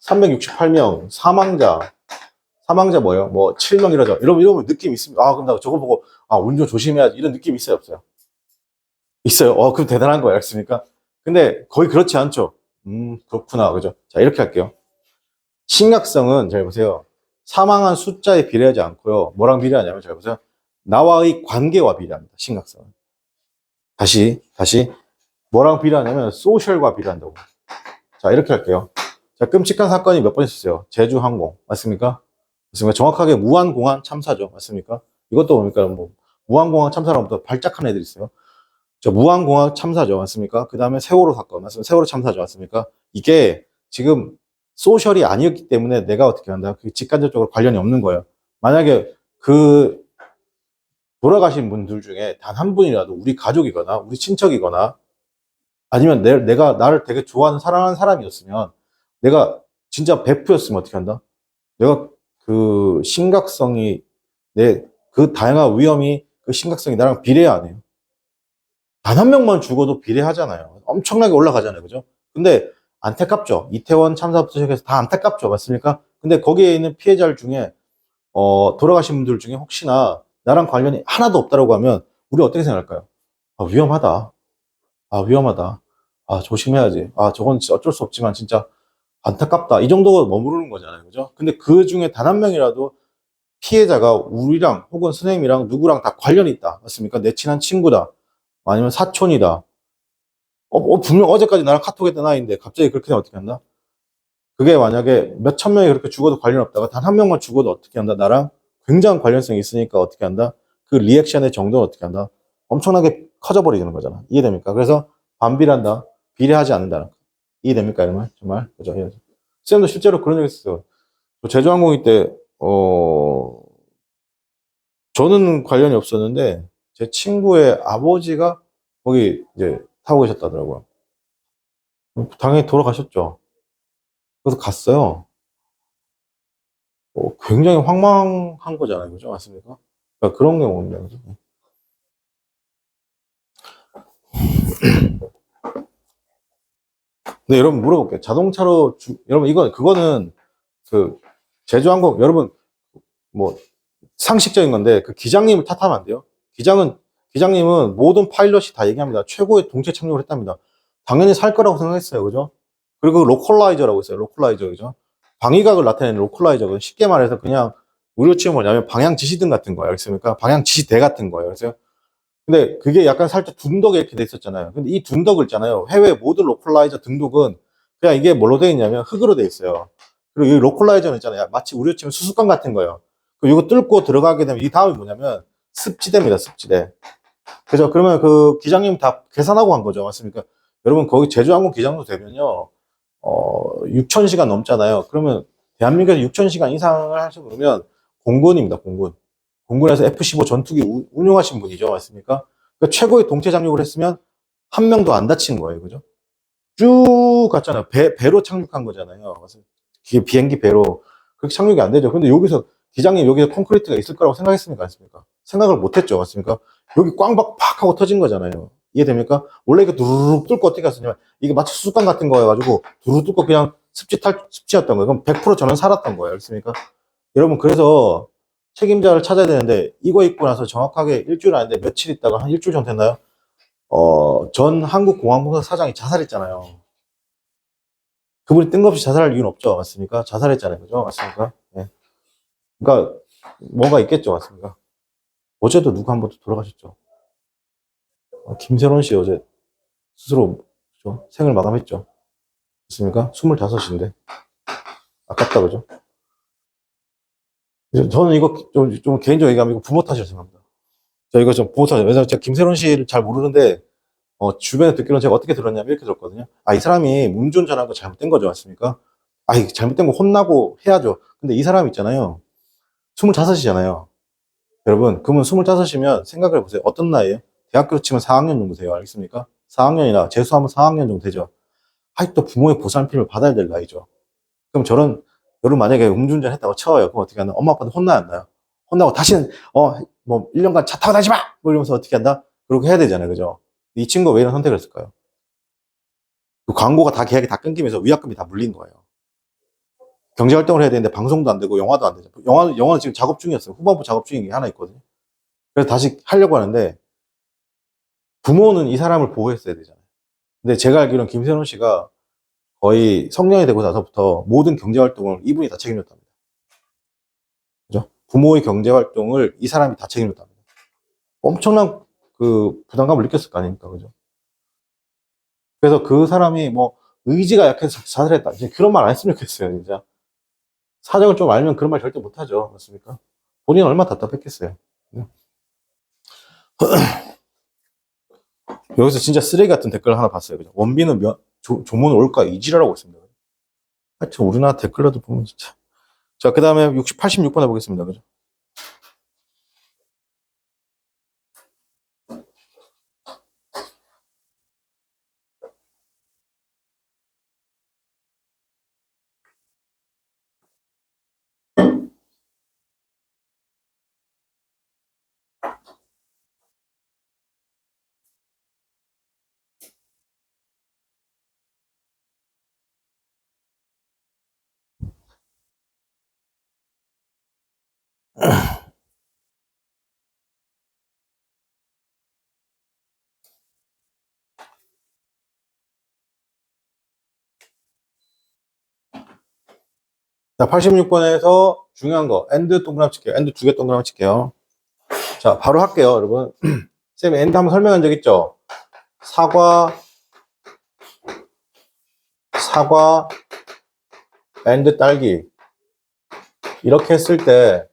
368명, 사망자 뭐예요? 뭐 7명 이러죠. 이러면 느낌 있습니다. 아, 그럼 나 저거 보고 운전 조심해야지 이런 느낌 있어요, 없어요? 있어요. 그럼 대단한 거예요, 알겠습니까? 근데 거의 그렇지 않죠. 그렇구나, 그죠? 자, 이렇게 할게요. 심각성은 잘 보세요. 사망한 숫자에 비례하지 않고요. 뭐랑 비례하냐면 잘 보세요. 나와의 관계와 비례합니다. 심각성은. 다시 뭐랑 비례하냐면 소셜과 비례한다고. 자, 이렇게 할게요. 자, 끔찍한 사건이 몇 번 있었어요. 제주항공 맞습니까? 맞습니까? 정확하게 무한공항 참사죠. 맞습니까? 이것도 뭡니까? 뭐, 무한공항 참사로부터 발작한 애들이 있어요. 저 무한공항 참사죠. 맞습니까? 그 다음에 세월호 사건. 맞습니까? 세월호 참사죠. 맞습니까? 이게 지금 소셜이 아니었기 때문에 내가 어떻게 한다? 그 직간접적으로 관련이 없는 거예요. 만약에 그 돌아가신 분들 중에 단 한 분이라도 우리 가족이거나 우리 친척이거나 아니면 내가 나를 되게 좋아하는 사랑하는 사람이었으면 내가 진짜 베프였으면 어떻게 한다? 내가 그 심각성이 그 다양한 위험이 그 심각성이 나랑 비례 안 해요. 단 한 명만 죽어도 비례하잖아요. 엄청나게 올라가잖아요. 그죠? 근데 안타깝죠. 이태원 참사부터 시작해서 다 안타깝죠. 맞습니까? 근데 거기에 있는 피해자들 중에 돌아가신 분들 중에 혹시나 나랑 관련이 하나도 없다라고 하면 우리 어떻게 생각할까요? 아, 위험하다. 아, 위험하다. 아, 조심해야지. 아, 저건 진짜 어쩔 수 없지만 진짜 안타깝다. 이 정도가 머무르는 거잖아요. 그죠? 근데 그 중에 단 한 명이라도 피해자가 우리랑 혹은 선생님이랑 누구랑 다 관련이 있다. 맞습니까? 내 친한 친구다. 아니면 사촌이다. 분명 어제까지 나랑 카톡했던 아이인데 갑자기 그렇게 되면 어떻게 한다? 그게 만약에 몇 천 명이 그렇게 죽어도 관련 없다가 단 한 명만 죽어도 어떻게 한다? 나랑 굉장한 관련성이 있으니까 어떻게 한다? 그 리액션의 정도는 어떻게 한다? 엄청나게 커져버리는 거잖아. 이해됩니까? 그래서 반비례한다. 비례하지 않는다. 이해됩니까? 이러면 정말 그죠? 쌤도 실제로 그런 적 있었어요. 제주항공기 때 저는 관련이 없었는데 제 친구의 아버지가 거기 이제 타고 계셨다더라고요. 당연히 돌아가셨죠. 그래서 갔어요. 굉장히 황망한 거잖아요. 그죠? 맞습니까? 그러니까 그런 경우입니다. 그죠? 근데 여러분 물어볼게요. 자동차로 여러분 그거는 그 제주항공 여러분 뭐 상식적인 건데 그 기장님을 탓하면 안 돼요. 기장님은 모든 파일럿이 다 얘기합니다. 최고의 동체 착륙을 했답니다. 당연히 살 거라고 생각했어요. 그죠? 그리고 로컬라이저라고 있어요. 로컬라이저 그죠? 방위각을 나타내는 로컬라이저거든요. 쉽게 말해서 그냥 우리로 치면 뭐냐면 방향 지시등 같은 거예요. 알겠습니까? 방향 지시대 같은 거예요. 그래서 근데 그게 약간 살짝 둔덕에 이렇게 돼 있었잖아요. 근데 이 둔덕을 있잖아요. 해외 모든 로컬라이저 등록은 그냥 이게 뭘로 돼 있냐면 흙으로 돼 있어요. 그리고 이 로컬라이저는 있잖아요. 마치 우리로 치면 수수관 같은 거예요. 그리고 이거 뚫고 들어가게 되면 이 다음이 뭐냐면 습지대입니다. 습지대. 그죠? 그러면 그 기장님 다 계산하고 한 거죠. 맞습니까? 여러분 거기 제주항공 기장도 되면요. 6,000시간 넘잖아요. 그러면 대한민국에서 6,000시간 이상을 하시고 그러면 공군입니다. 공군. 공군에서 F-15 전투기 운용하신 분이죠. 맞습니까? 그러니까 최고의 동체 착륙을 했으면 한 명도 안 다치는 거예요. 그죠? 쭉 갔잖아요. 배로 착륙한 거잖아요. 비행기 배로. 그렇게 착륙이 안 되죠. 근데 여기서, 기장님 여기서 콘크리트가 있을 거라고 생각했습니까? 아닙니까? 생각을 못 했죠. 맞습니까? 여기 꽝박 팍 하고 터진 거잖아요. 이해됩니까? 원래 이거 두루룩 뚫고 어떻게 갔었냐면, 이게 마치 수수관 같은 거여가지고, 두루룩 뚫고 그냥 습지였던 거예요. 그럼 100% 저는 살았던 거예요. 알겠습니까? 여러분, 그래서 책임자를 찾아야 되는데, 이거 입고 나서 정확하게 일주일 안에 며칠 있다가 한 일주일 정도 됐나요? 전 한국공항공사 사장이 자살했잖아요. 그분이 뜬금없이 자살할 이유는 없죠. 맞습니까? 자살했잖아요. 그죠? 맞습니까? 예. 그러니까, 뭔가 있겠죠. 맞습니까? 어제도 누구 한 번 돌아가셨죠. 김세론 씨 어제 스스로 그죠? 생을 마감했죠. 맞습니까? 25인데. 아깝다. 그죠? 저는 이거 좀 개인적으로 얘기하면 이거 부모 탓이라고 생각합니다. 저 이거 좀 부모 탓이에요. 왜냐면 제가 김세론 씨를 잘 모르는데, 주변에 듣기로는 제가 어떻게 들었냐면 이렇게 들었거든요. 아, 이 사람이 음주운전한 거 잘못된 거죠. 맞습니까? 아, 이 잘못된 거 혼나고 해야죠. 근데 이 사람 있잖아요. 25이잖아요. 여러분, 그러면 25이면 생각을 해보세요. 어떤 나이에요? 대학교로 치면 4학년 정도 돼요. 알겠습니까? 4학년이나 재수하면 4학년 정도 되죠. 아직도 부모의 보살핌을 받아야 될 나이죠. 그럼 여러분 만약에 음주운전 했다고 쳐요. 그럼 어떻게 하나? 엄마 아빠도 혼나야 한나요? 혼나고 다시는, 뭐, 1년간 차 타고 다니지 마! 뭐 이러면서 어떻게 한다? 그렇게 해야 되잖아요. 그죠? 이 친구가 왜 이런 선택을 했을까요? 그 광고가 다 계약이 다 끊기면서 위약금이 다 물린 거예요. 경제활동을 해야 되는데 방송도 안 되고 영화도 안 되죠. 영화는 지금 작업 중이었어요. 후반부 작업 중인 게 하나 있거든요. 그래서 다시 하려고 하는데 부모는 이 사람을 보호했어야 되잖아요. 근데 제가 알기로는 김세론 씨가 거의 성년이 되고 나서부터 모든 경제활동을 이분이 다 책임졌답니다. 그죠? 부모의 경제활동을 이 사람이 다 책임졌답니다. 엄청난 그 부담감을 느꼈을 거 아닙니까? 그죠? 그래서 그 사람이 뭐 의지가 약해서 자살했다. 이제 그런 말 안 했으면 좋겠어요, 진짜. 사정을 좀 알면 그런 말 절대 못하죠. 맞습니까? 본인은 얼마나 답답했겠어요. 여기서 진짜 쓰레기 같은 댓글 하나 봤어요. 그죠? 원빈은 조문 올까? 이지라라고 있습니다. 하여튼 우리나라 댓글라도 보면 진짜. 자, 그 다음에 86번 해보겠습니다. 그죠? 자, 86번에서 중요한 거, 엔드 동그라미 칠게요. 엔드 두 개 동그라미 칠게요. 자, 바로 할게요, 여러분. 쌤이 엔드 한번 설명한 적 있죠? 사과, 엔드 딸기. 이렇게 했을 때,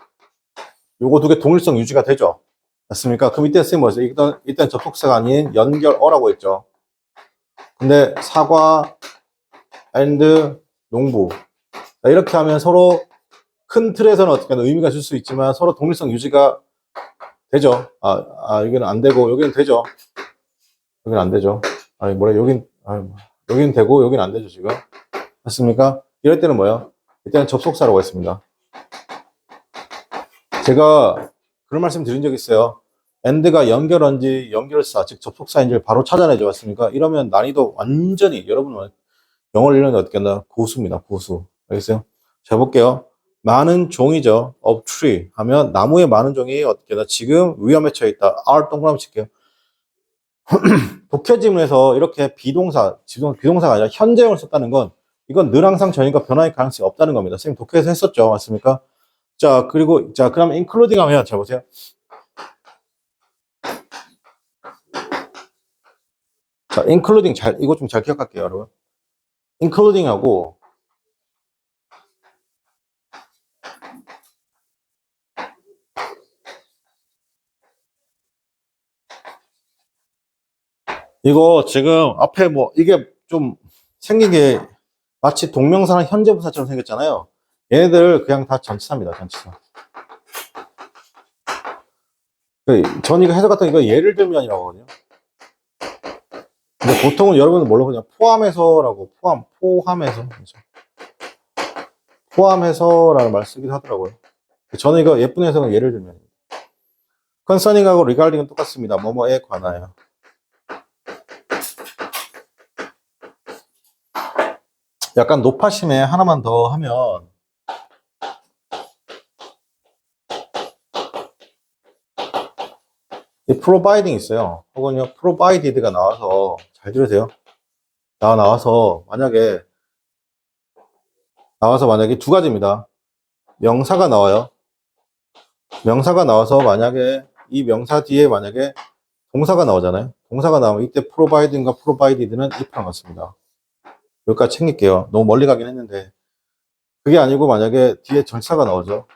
요거 두 개 동일성 유지가 되죠? 맞습니까? 그럼 이때 쌤이 뭐였어요? 일단 접속사가 아닌 연결어라고 했죠. 근데 사과, 엔드, 농부. 이렇게 하면 서로 큰 틀에서는 어떻게 의미가 줄 수 있지만 서로 동일성 유지가 되죠. 여기는 안 되고, 여기는 되죠. 여기는 안 되죠. 여기는 되고, 여기는 안 되죠, 지금. 맞습니까? 이럴 때는 뭐예요? 이때는 접속사라고 했습니다. 제가 그런 말씀 드린 적 있어요. end가 연결어인지 연결사, 즉 접속사인지를 바로 찾아내죠. 맞습니까? 이러면 난이도 완전히, 여러분은 영어를 읽는데 어떻게 한다? 고수입니다, 고수. 알겠어요? 자, 볼게요. 많은 종이죠. of tree 하면 나무의 많은 종이 어떻게 한다? 지금 위험에 처해 있다. R 동그라미 칠게요. 독해지문에서 이렇게 비동사가 아니라 현재형을 썼다는 건 이건 늘 항상 전인과 변화의 가능성이 없다는 겁니다. 선생님 독해에서 했었죠. 맞습니까? 자, 그리고, 자, 그럼 including 하면, 자, 보세요. 자, including 이거 좀 잘 기억할게요, 여러분. including 하고, 이거 지금 앞에 뭐, 이게 좀 생긴 게 마치 동명사나 현재분사처럼 생겼잖아요. 얘네들 그냥 다 전치사입니다, 전치사. 전 이거 해석 같은 이거 예를 들면이라고 하거든요. 근데 보통은 여러분은 뭘로 그냥 포함해서라고, 포함해서. 그렇죠? 포함해서라는 말 쓰기도 하더라고요. 저는 이거 예쁜 해석은 예를 들면. concerning하고 regarding은 똑같습니다. 뭐뭐에 관하여. 약간 높아심에 하나만 더 하면 이 providing 있어요. 혹은요 provided가 나와서 잘 들으세요. 나와서 만약에 두 가지입니다. 명사가 나와요. 명사가 나와서 만약에 이 명사 뒤에 만약에 동사가 나오잖아요. 동사가 나오면 이때 providing과 provided는 if랑 같습니다. 여기까지 챙길게요. 너무 멀리 가긴 했는데 그게 아니고 만약에 뒤에 전사가 나오죠.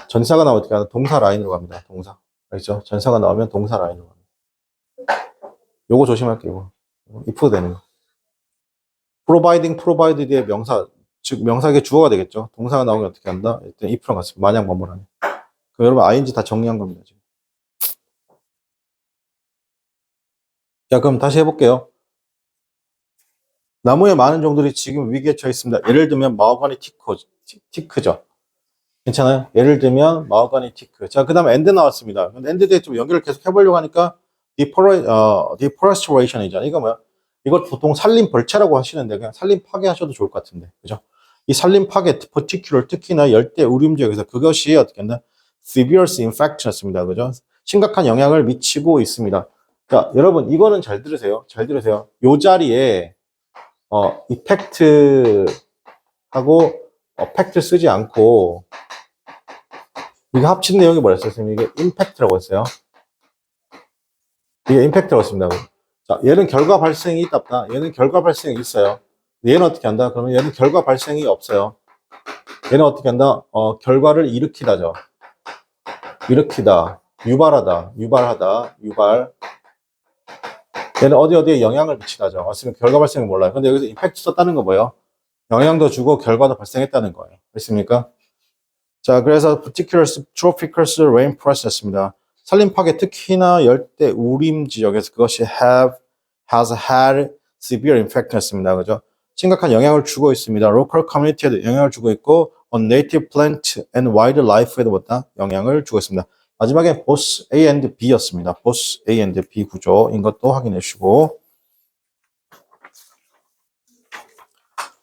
전사가 나오면 어떻게 하나? 동사 라인으로 갑니다. 동사. 알겠죠? 전사가 나오면 동사 라인으로 갑니다. 요거 조심할게요. if 되는 거. provided의 명사, 즉 명사에게 주어가 되겠죠. 동사가 나오면 어떻게 한다? 일단 if랑 같습니다. 만약 뭐뭐라는. 그럼 여러분 ing 다 정리한 겁니다. 지금. 자, 그럼 다시 해볼게요. 나무의 많은 종들이 지금 위기에 처해 있습니다. 예를 들면 마호가니 티크죠. 괜찮아요? 예를 들면 마호가니 티크. 자, 그 다음에 end 나왔습니다. 근데 end 대해 좀 연결을 계속 해보려고 하니까 deforestation이잖아요. 이거 뭐야? 이걸 보통 산림 벌채라고 하시는데 그냥 산림 파괴하셔도 좋을 것 같은데, 그죠? 이 산림 파괴, 특히나 열대 우림 지역에서 그것이 어떻게 했나? severe infect였습니다. 그죠? 심각한 영향을 미치고 있습니다. 자, 여러분 이거는 잘 들으세요. 잘 들으세요. 요 자리에 이펙트하고 팩트 쓰지 않고 이게 합친 내용이 뭐였어요, 선생님? 이게 임팩트라고 했어요. 이게 임팩트라고 했습니다. 자, 얘는 결과 발생이 있답다. 얘는 결과 발생이 있어요. 얘는 어떻게 한다? 그러면 얘는 결과 발생이 없어요. 얘는 어떻게 한다? 결과를 일으키다죠. 일으키다, 유발하다, 유발하다, 유발. 얘는 어디에 영향을 미치다죠. 맞습니까? 결과 발생을 몰라요. 근데 여기서 임팩트 썼다는 거 뭐예요? 영향도 주고 결과도 발생했다는 거예요. 됐습니까? 자, 그래서 particular tropical rainforest 했습니다. 산림 파괴 특히나 열대 우림 지역에서 그것이 has had severe impact 했습니다. 그죠? 심각한 영향을 주고 있습니다. local community에도 영향을 주고 있고 on native plant and wildlife에도 뭐다? 영향을 주고 있습니다. 마지막에 both A and B였습니다. both A and B 구조인 것도 확인해 주시고.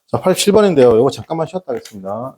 자, 87번인데요. 이거 잠깐만 쉬었다 하겠습니다.